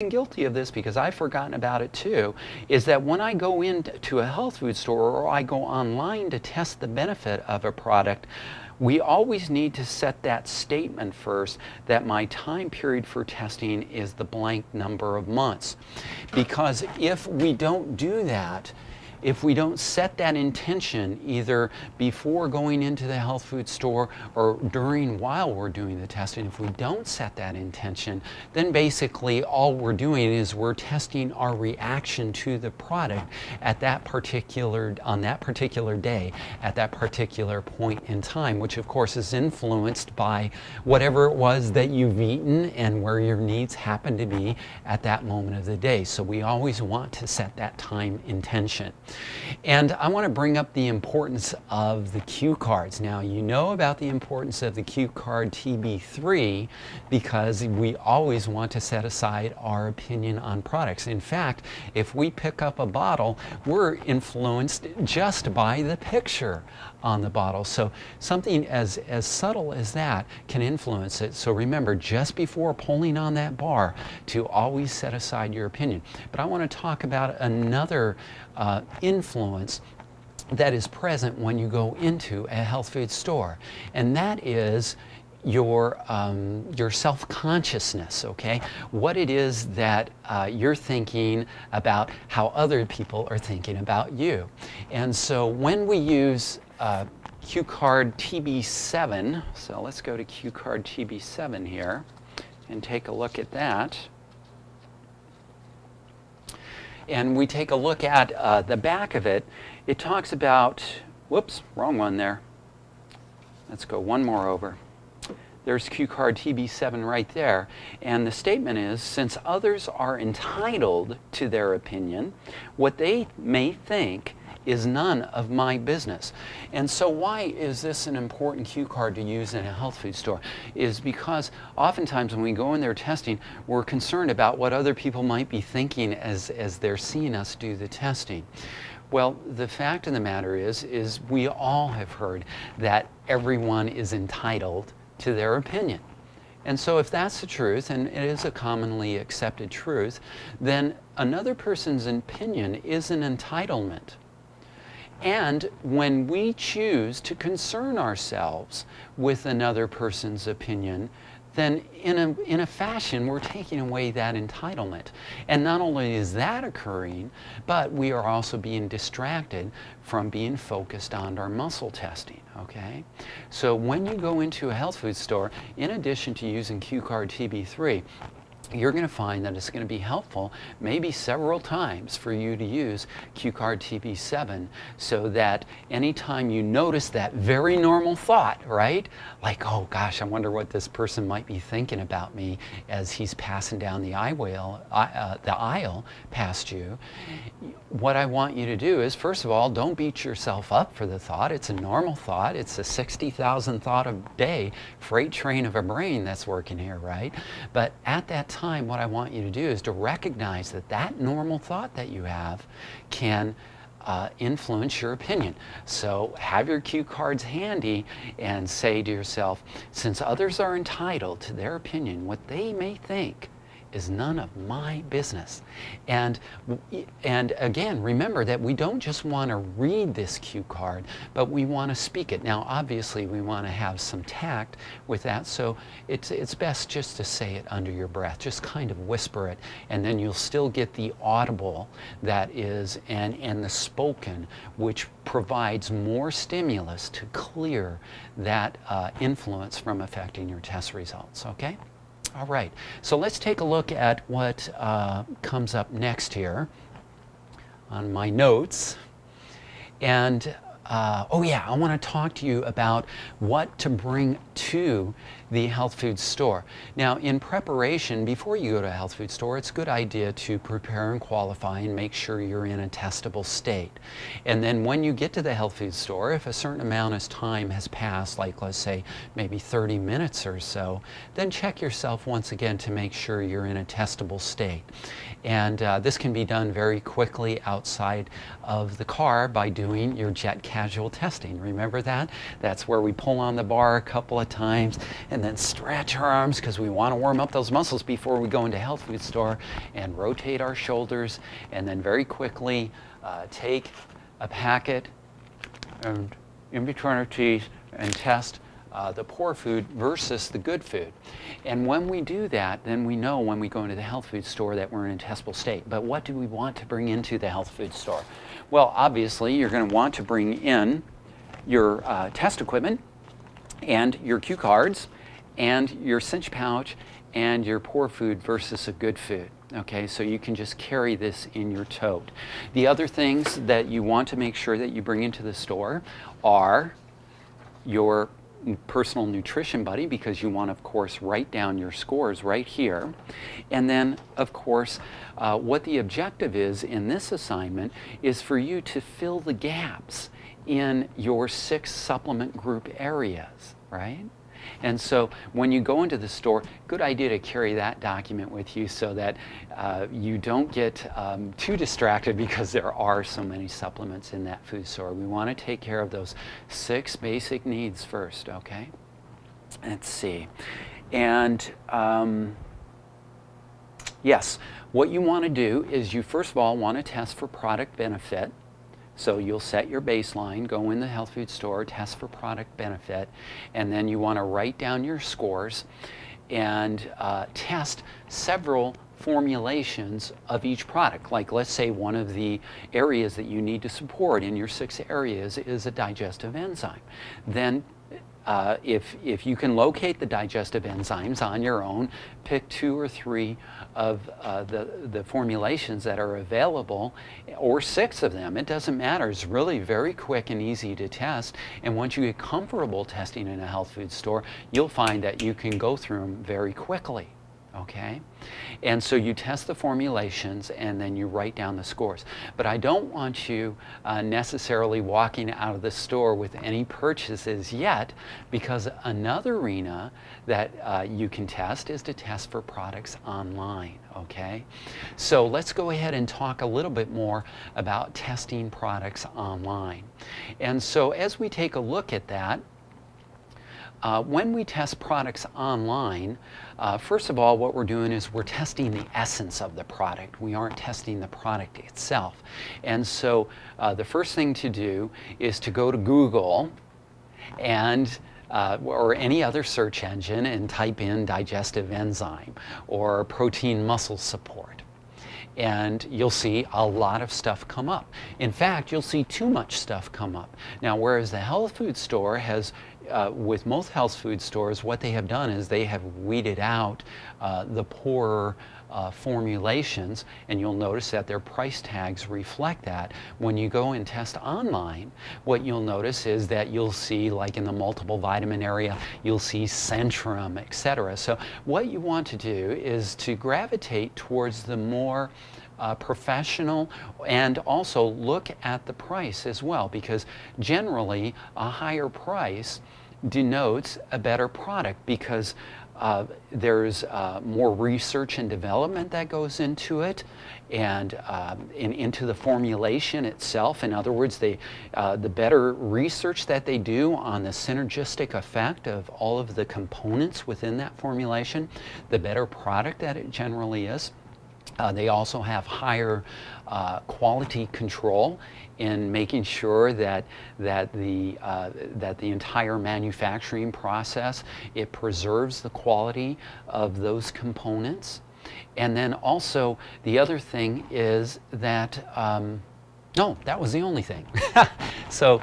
been guilty of this because I've forgotten about it too, is that when I go into a health food store or I go online to test the benefit of a product, we always need to set that statement first that my time period for testing is the blank number of months. Because if we don't do that, if we don't set that intention either before going into the health food store or while we're doing the testing, if we don't set that intention, then basically all we're doing is we're testing our reaction to the product at that particular, on that particular day, at that particular point in time, which of course is influenced by whatever it was that you've eaten and where your needs happen to be at that moment of the day. So we always want to set that time intention. And I want to bring up the importance of the cue cards. Now, you know about the importance of the cue card TB3 because we always want to set aside our opinion on products. In fact, if we pick up a bottle, we're influenced just by the picture on the bottle. So something as subtle as that can influence it. So remember, just before pulling on that bar, to always set aside your opinion. But I want to talk about another influence that is present when you go into a health food store, and that is your self-consciousness, okay? What it is that you're thinking about how other people are thinking about you. And so when we use cue card TB7, so let's go to cue card TB7 here and take a look at that. And we take a look at the back of it. It talks about, whoops, wrong one there. Let's go one more over. There's cue card TB7 right there. And the statement is, since others are entitled to their opinion, what they may think is none of my business. And so why is this an important cue card to use in a health food store? Is because oftentimes when we go in there testing, we're concerned about what other people might be thinking as they're seeing us do the testing. Well, the fact of the matter is we all have heard that everyone is entitled to their opinion. And so if that's the truth, and it is a commonly accepted truth, then another person's opinion is an entitlement. And when we choose to concern ourselves with another person's opinion, then in a fashion we're taking away that entitlement. And not only is that occurring, but we are also being distracted from being focused on our muscle testing, okay? So when you go into a health food store, in addition to using cue card TB3, you're going to find that it's going to be helpful maybe several times for you to use cue card TB7 so that anytime you notice that very normal thought, right? Like, oh gosh, I wonder what this person might be thinking about me as he's passing down the aisle past you. What I want you to do is, first of all, don't beat yourself up for the thought. It's a normal thought. It's a 60,000 thought a day freight train of a brain that's working here, right? But at that time, what I want you to do is to recognize that that normal thought that you have can influence your opinion. So have your cue cards handy and say to yourself, since others are entitled to their opinion, what they may think is none of my business. And again, remember that we don't just want to read this cue card, but we want to speak it. Now, obviously, we want to have some tact with that, so it's best just to say it under your breath. Just kind of whisper it, and then you'll still get the audible that is, and the spoken, which provides more stimulus to clear that influence from affecting your test results, okay? All right, so let's take a look at what comes up next here on my notes. And oh yeah, I want to talk to you about what to bring to the health food store. Now, in preparation, before you go to a health food store, it's a good idea to prepare and qualify and make sure you're in a testable state. And then when you get to the health food store, if a certain amount of time has passed, like let's say maybe 30 minutes or so, then check yourself once again to make sure you're in a testable state. And this can be done very quickly outside of the car by doing your jet casual testing. Remember that? That's where we pull on the bar a couple of times and and then stretch our arms because we want to warm up those muscles before we go into health food store, and rotate our shoulders, and then very quickly take a packet and in between our teeth and test the poor food versus the good food. And when we do that, then we know when we go into the health food store that we're in a testable state. But what do we want to bring into the health food store? Well, obviously, you're going to want to bring in your test equipment and your cue cards and your cinch pouch and your poor food versus a good food. Okay, so you can just carry this in your tote. The other things that you want to make sure that you bring into the store are your personal nutrition buddy, because you want to, of course, write down your scores right here. And then, of course, what the objective is in this assignment is for you to fill the gaps in your 6 supplement group areas, right? And so when you go into the store, good idea to carry that document with you so that you don't get too distracted because there are so many supplements in that food store. We want to take care of those 6 basic needs first, okay? Let's see. And yes, what you want to do is you first of all want to test for product benefit. So you'll set your baseline, go in the health food store, test for product benefit, and then you want to write down your scores and test several formulations of each product. Like, let's say one of the areas that you need to support in your 6 areas is a digestive enzyme. Then if you can locate the digestive enzymes on your own, pick 2 or 3 of the formulations that are available, or 6 of them. It doesn't matter. It's really very quick and easy to test. And once you get comfortable testing in a health food store, you'll find that you can go through them very quickly. Okay? And so you test the formulations and then you write down the scores. But I don't want you necessarily walking out of the store with any purchases yet, because another arena that you can test is to test for products online. Okay? So let's go ahead and talk a little bit more about testing products online. And so as we take a look at that, when we test products online, first of all, what we're doing is we're testing the essence of the product. We aren't testing the product itself. And so the first thing to do is to go to Google and or any other search engine and type in digestive enzyme or protein muscle support. And you'll see a lot of stuff come up. In fact, you'll see too much stuff come up. Now, whereas the health food store has, with most health food stores, what they have done is they have weeded out the poorer formulations, and you'll notice that their price tags reflect that. When you go and test online, what you'll notice is that you'll see, like in the multiple vitamin area, you'll see Centrum, etc. So what you want to do is to gravitate towards the more professional, and also look at the price as well, because generally a higher price denotes a better product, because there's more research and development that goes into it, and into the formulation itself. In other words, the better research that they do on the synergistic effect of all of the components within that formulation, the better product that it generally is. They also have higher quality control in making sure that the entire manufacturing process, it preserves the quality of those components. And then also the other thing is that no, that was the only thing. So